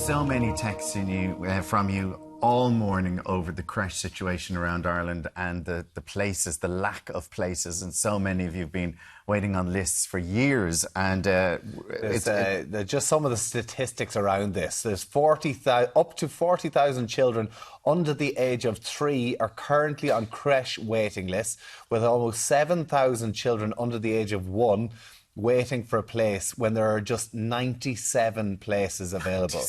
so many texts from you all morning over the creche situation around Ireland and the places, the lack of places, and so many of you have been waiting on lists for years. And just some of the statistics around this. There's up to 40,000 children under the age of 3 are currently on creche waiting lists, with almost 7,000 children under the age of 1 waiting for a place when there are just 97 places available.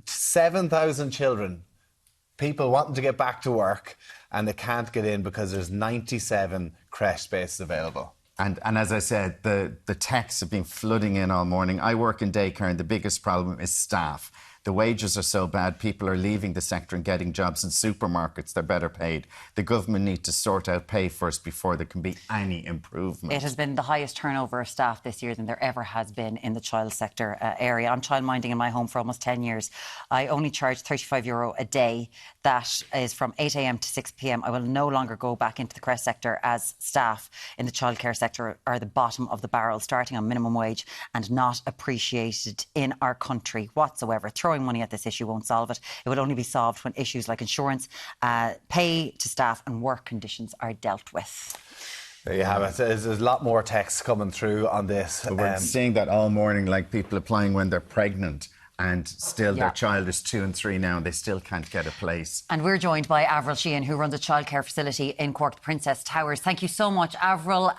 7,000 children, people wanting to get back to work, and they can't get in because there's 97 creche spaces available. And as I said, the texts have been flooding in all morning. I work in daycare, and the biggest problem is staff. The wages are so bad, people are leaving the sector and getting jobs in supermarkets. They're better paid. The government need to sort out pay first before there can be any improvement. It has been the highest turnover of staff this year than there ever has been in the child sector area. I'm childminding in my home for almost 10 years. I only charge €35 a day. That is from 8 a.m. to 6 p.m. I will no longer go back into the creche sector, as staff in the childcare sector are the bottom of the barrel, starting on minimum wage and not appreciated in our country whatsoever. Throwing money at this issue won't solve it. It will only be solved when issues like insurance, pay to staff and work conditions are dealt with. There you have it. There's a lot more texts coming through on this. But we're seeing that all morning, like people applying when they're pregnant, and still their child is 2 and 3 now and they still can't get a place. And we're joined by Averil Sheehan, who runs a childcare facility in Cork, the Princess Towers. Thank you so much, Averil.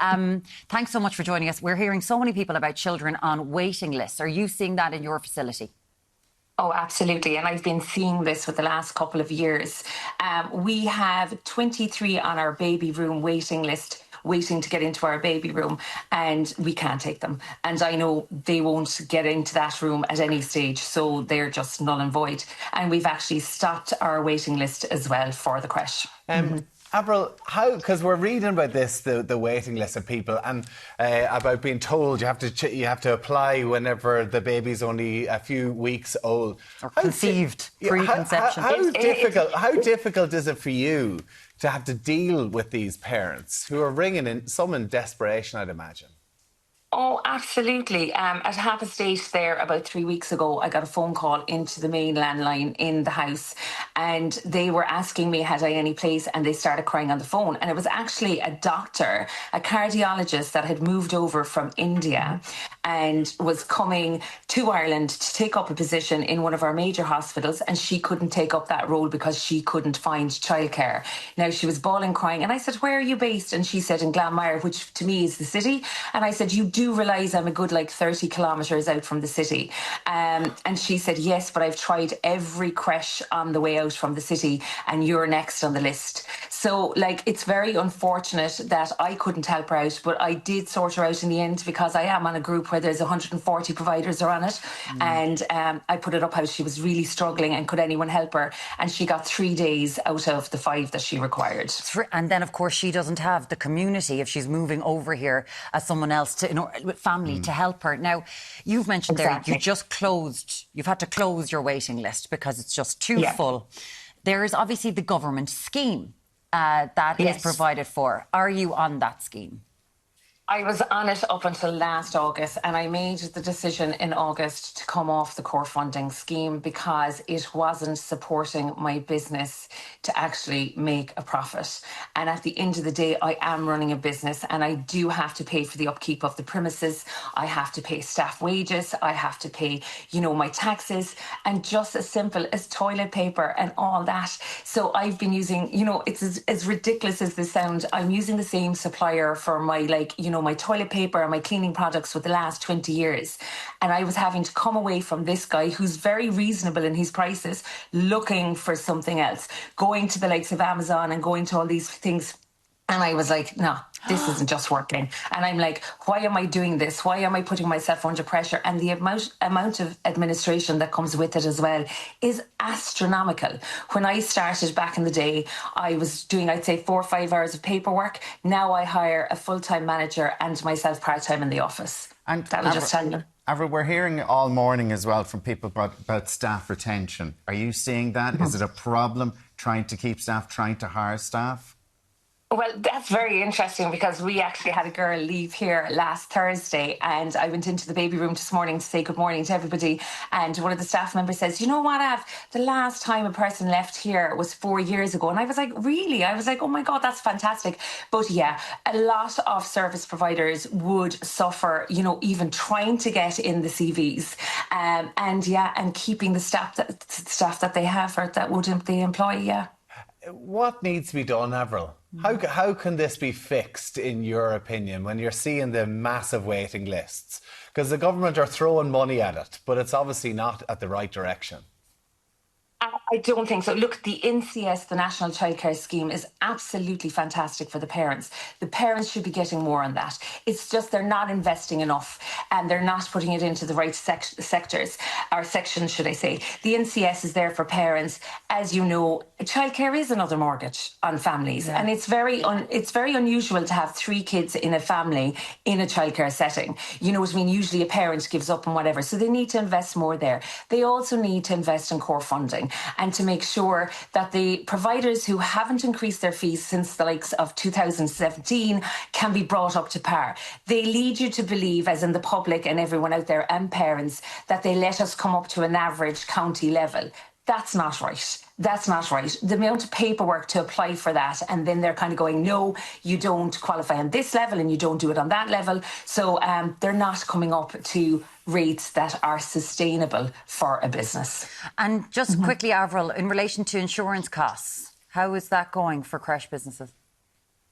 Thanks so much for joining us. We're hearing so many people about children on waiting lists. Are you seeing that in your facility? Oh, absolutely. And I've been seeing this for the last couple of years. We have 23 on our baby room waiting list, waiting to get into our baby room, and we can't take them. And I know they won't get into that room at any stage, so they're just null and void. And we've actually stopped our waiting list as well for the creche. Averil, how? Because we're reading about this, the waiting list of people, and about being told you have to apply whenever the baby's only a few weeks old or conceived, pre-conception. How difficult is it for you to have to deal with these parents who are ringing in, some in desperation, I'd imagine? Oh, absolutely. At half a state there about 3 weeks ago, I got a phone call into the main landline in the house, and they were asking me had I any place, and they started crying on the phone. And it was actually a doctor, a cardiologist that had moved over from India and was coming to Ireland to take up a position in one of our major hospitals, and she couldn't take up that role because she couldn't find childcare. Now, she was bawling, crying, and I said, "Where are you based?" And she said, "In Glanmire," which to me is the city. And I said, "You do realise I'm a good 30 kilometres out from the city?" And she said, "Yes, but I've tried every creche on the way out from the city and you're next on the list." So it's very unfortunate that I couldn't help her out, but I did sort her out in the end, because I am on a group where there's 140 providers are on it. And I put it up how she was really struggling and could anyone help her, and she got 3 days out of the 5 that she required. And then of course she doesn't have the community if she's moving over here as someone else with family to help her. Now, you've mentioned there you've had to close your waiting list because it's just too full. There is obviously the government scheme that is provided for. Are you on that scheme? I was on it up until last August, and I made the decision in August to come off the core funding scheme because it wasn't supporting my business to actually make a profit. And at the end of the day, I am running a business, and I do have to pay for the upkeep of the premises. I have to pay staff wages. I have to pay, my taxes, and just as simple as toilet paper and all that. So I've been using, it's as ridiculous as this sounds, I'm using the same supplier for my, my toilet paper and my cleaning products for the last 20 years. And I was having to come away from this guy who's very reasonable in his prices, looking for something else, going to the likes of Amazon and going to all these things. And I was like, no, this isn't just working. And I'm like, why am I doing this? Why am I putting myself under pressure? And the amount of administration that comes with it as well is astronomical. When I started back in the day, I was doing, I'd say, 4 or 5 hours of paperwork. Now I hire a full-time manager and myself part-time in the office. And that will just tell you. Averil, we're hearing all morning as well from people about staff retention. Are you seeing that? Is it a problem trying to keep staff, trying to hire staff? Well, that's very interesting because we actually had a girl leave here last Thursday, and I went into the baby room this morning to say good morning to everybody. And one of the staff members says, "You know what, Av? The last time a person left here was 4 years ago." And I was like, "Really?" I was like, "Oh my God, that's fantastic." But yeah, a lot of service providers would suffer, even trying to get in the CVs, and keeping the staff that they have or that would they employ. Yeah. What needs to be done, Averil? How can this be fixed, in your opinion, when you're seeing the massive waiting lists? Because the government are throwing money at it, but it's obviously not at the right direction. I don't think so. Look, the NCS, the National Childcare Scheme, is absolutely fantastic for the parents. The parents should be getting more on that. It's just they're not investing enough and they're not putting it into the right sectors, or sections, should I say. The NCS is there for parents. As you know, childcare is another mortgage on families, and it's very unusual to have 3 kids in a family in a childcare setting. You know what I mean? Usually a parent gives up and whatever, so they need to invest more there. They also need to invest in core funding and to make sure that the providers who haven't increased their fees since the likes of 2017 can be brought up to par. They lead you to believe, as in the public and everyone out there and parents, that they let us come up to an average county level. That's not right. That's not right. The amount of paperwork to apply for that, and then they're kind of going, no, you don't qualify on this level and you don't do it on that level. So they're not coming up to rates that are sustainable for a business. And just quickly, Averil, in relation to insurance costs, how is that going for creche businesses?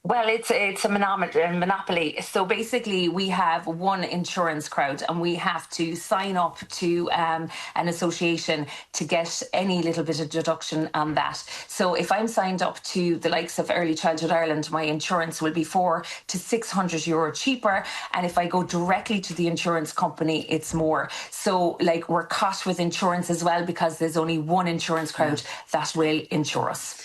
Well, it's a monopoly. So basically, we have one insurance crowd, and we have to sign up to an association to get any little bit of deduction on that. So if I'm signed up to the likes of Early Childhood Ireland, my insurance will be €400 to €600 cheaper. And if I go directly to the insurance company, it's more. So we're caught with insurance as well, because there's only one insurance crowd that will insure us.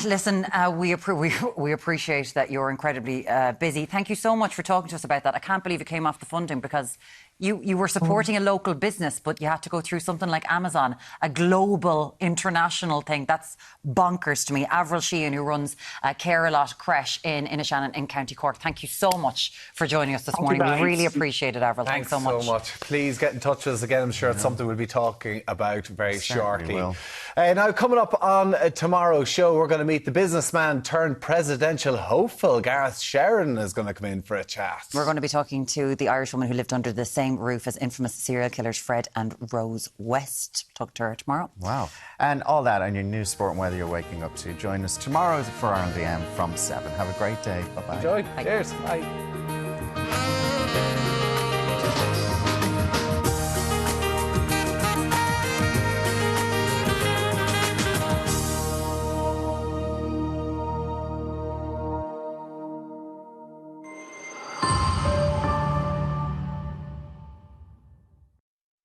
Listen, we appreciate that you're incredibly busy. Thank you so much for talking to us about that. I can't believe it came off the funding, because you were supporting a local business, but you had to go through something like Amazon, a global, international thing. That's bonkers to me. Averil Sheehan, who runs Care-a-lot Creche in Inishannon in County Cork. Thank you so much for joining us this morning. We really appreciate it, Averil. Thanks so much. Please get in touch with us again. I'm sure it's something we'll be talking about very shortly. Will. Now, coming up on tomorrow's show, we're going to meet the businessman turned presidential hopeful. Gareth Sharon is going to come in for a chat. We're going to be talking to the Irish woman who lived under the same roof as infamous serial killers Fred and Rose West. Talk to her tomorrow. Wow. And all that on your news, sport and weather you're waking up to. Join us tomorrow for RLDM from 7. Have a great day. Bye-bye. Enjoy. Bye. Cheers. Bye.